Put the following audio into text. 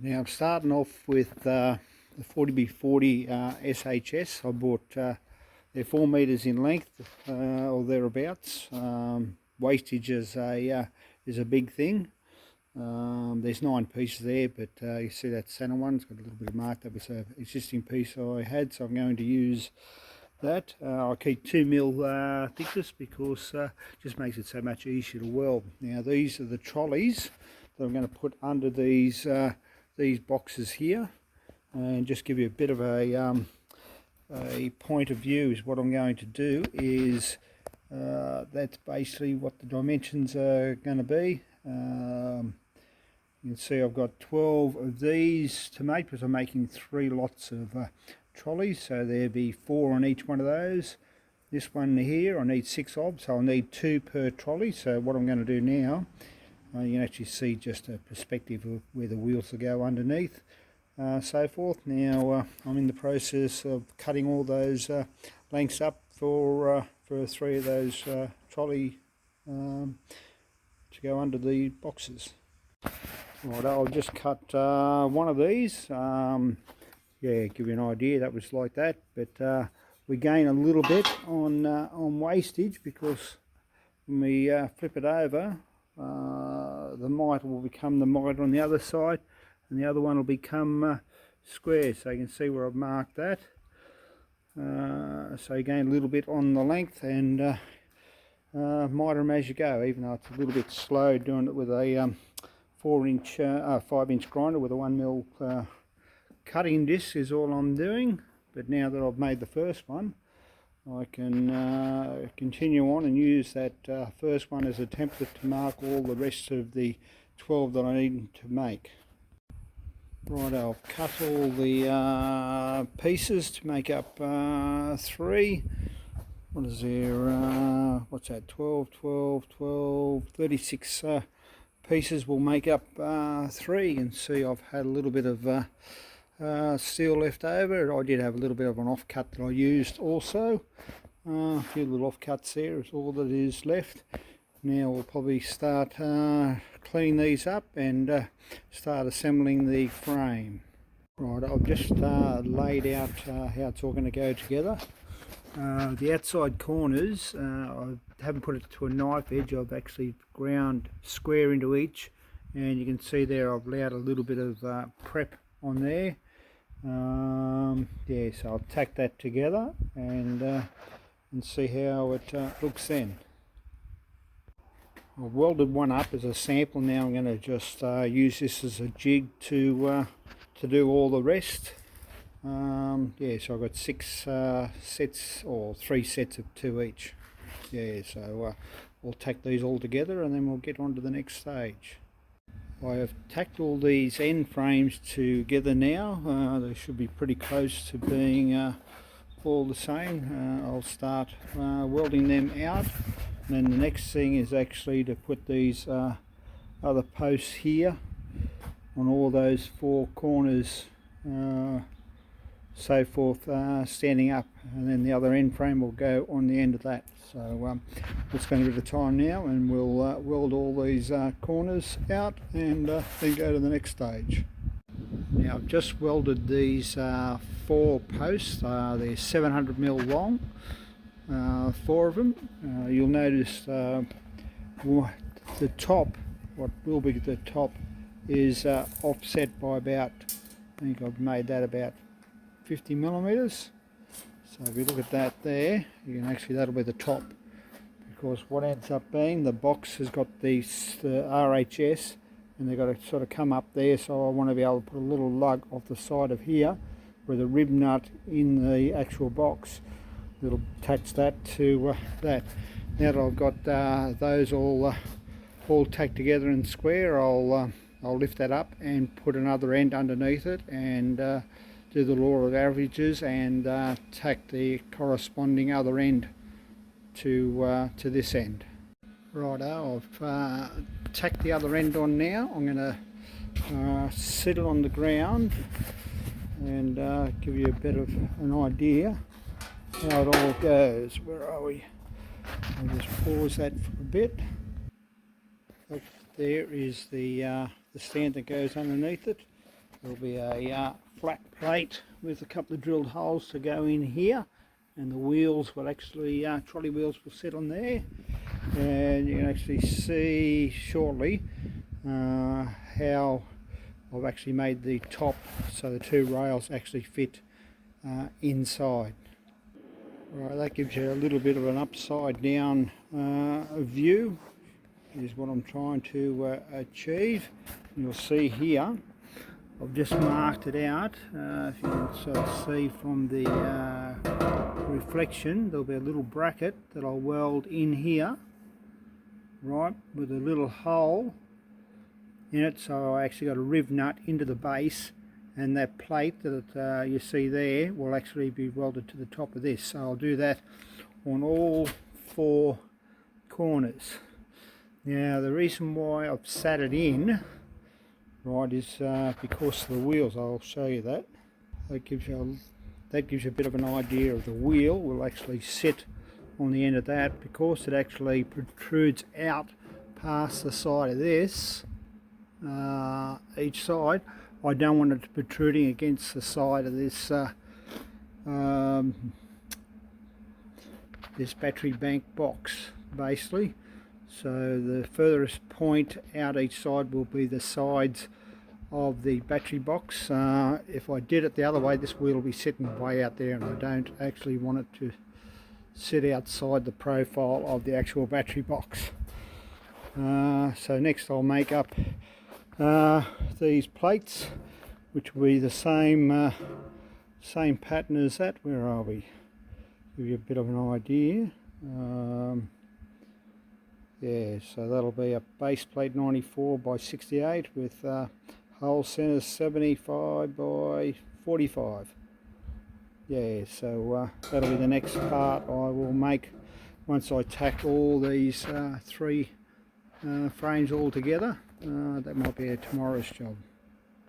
Now I'm starting off with the 40x40 SHS. I bought, they're 4 metres in length or thereabouts. Wastage is a big thing. There's 9 pieces there, but you see that centre one, it's got a little bit of mark. That was an existing piece I had, so I'm going to use that. I keep 2mm thickness because it just makes it so much easier to weld. Now these are the trolleys that I'm going to put under these boxes here, and just give you a bit of a point of view. Is what I'm going to do is that's basically what the dimensions are going to be. You can see I've got 12 of these to make because I'm making 3 lots of trolleys, so there'll be 4 on each one of those. This one here I need 6 of, so I'll need 2 per trolley. So what I'm going to do now, you can actually see just a perspective of where the wheels will go underneath, so forth. Now I'm in the process of cutting all those lengths up for 3 of those trolley to go under the boxes. Right, I'll just cut one of these. Yeah, give you an idea, that was like that, but we gain a little bit on wastage because when we flip it over, the mitre will become the mitre on the other side, and the other one will become square. So you can see where I've marked that. So you gain a little bit on the length and mitre them as you go, even though it's a little bit slow doing it with a 5-inch grinder with a 1mm cutting disc is all I'm doing. But now that I've made the first one, I can continue on and use that first one as a template to mark all the rest of the 12 that I need to make. Right, I'll cut all the pieces to make up 3. What is there? What's that? 12, 36 pieces will make up 3. You can see I've had a little bit of steel left over. I did have a little bit of an offcut that I used also. A few little offcuts there is all that is left. Now we'll probably start cleaning these up and start assembling the frame. Right, I've just laid out how it's all going to go together. The outside corners, I haven't put it to a knife edge. I've actually ground square into each, and you can see there I've allowed a little bit of prep on there. Yeah, so I'll tack that together and see how it looks then. I've welded one up as a sample. Now I'm going to just use this as a jig to do all the rest. Yeah, so I've got 6 sets, or 3 sets of 2 each. Yeah, so we'll tack these all together and then we'll get on to the next stage. I have tacked all these end frames together now. They should be pretty close to being all the same. I'll start welding them out, and then the next thing is actually to put these other posts here on all those 4 corners, so forth, standing up, and then the other end frame will go on the end of that. So we'll spend a bit of time now and we'll weld all these corners out and then go to the next stage. Now I've just welded these 4 posts. They're 700mm long, 4 of them. You'll notice the top, what will be the top, is offset by about, I think I've made that about 50mm. So if you look at that there, you can actually, that'll be the top, because what ends up being, the box has got the RHS and they've got to sort of come up there, so I want to be able to put a little lug off the side of here with a rib nut in the actual box that'll attach that to that. Now that I've got those all tacked together and square, I'll lift that up and put another end underneath it and do the law of averages and tack the corresponding other end to this end. Righto, I've tacked the other end on now. I'm going to sit it on the ground and give you a bit of an idea how it all goes. Where are we? I'll just pause that for a bit. There is the stand that goes underneath it. There'll be a flat plate with a couple of drilled holes to go in here, and the wheels will actually, trolley wheels will sit on there, and you can actually see shortly how I've actually made the top so the two rails actually fit inside. Right, that gives you a little bit of an upside down view is what I'm trying to achieve. You'll see here I've just marked it out. If you can sort of see from the reflection, there'll be a little bracket that I'll weld in here, right, with a little hole in it. So I actually got a riv nut into the base, and that plate that you see there will actually be welded to the top of this. So I'll do that on all four corners. Now the reason why I've sat it in, right, is because of the wheels. I'll show you that. That gives you a bit of an idea of the wheel will actually sit on the end of that, because it actually protrudes out past the side of this, each side. I don't want it protruding against the side of this this battery bank box, basically. So the furthest point out each side will be the sides of the battery box. If I did it the other way, this wheel will be sitting way out there, and I don't actually want it to sit outside the profile of the actual battery box. So next I'll make up these plates, which will be the same same pattern as that. Where are we? Give you a bit of an idea. Yeah, so that'll be a base plate 94 by 68 with hole centers 75 by 45. Yeah, so that'll be the next part I will make once I tack all these three frames all together. That might be tomorrow's job.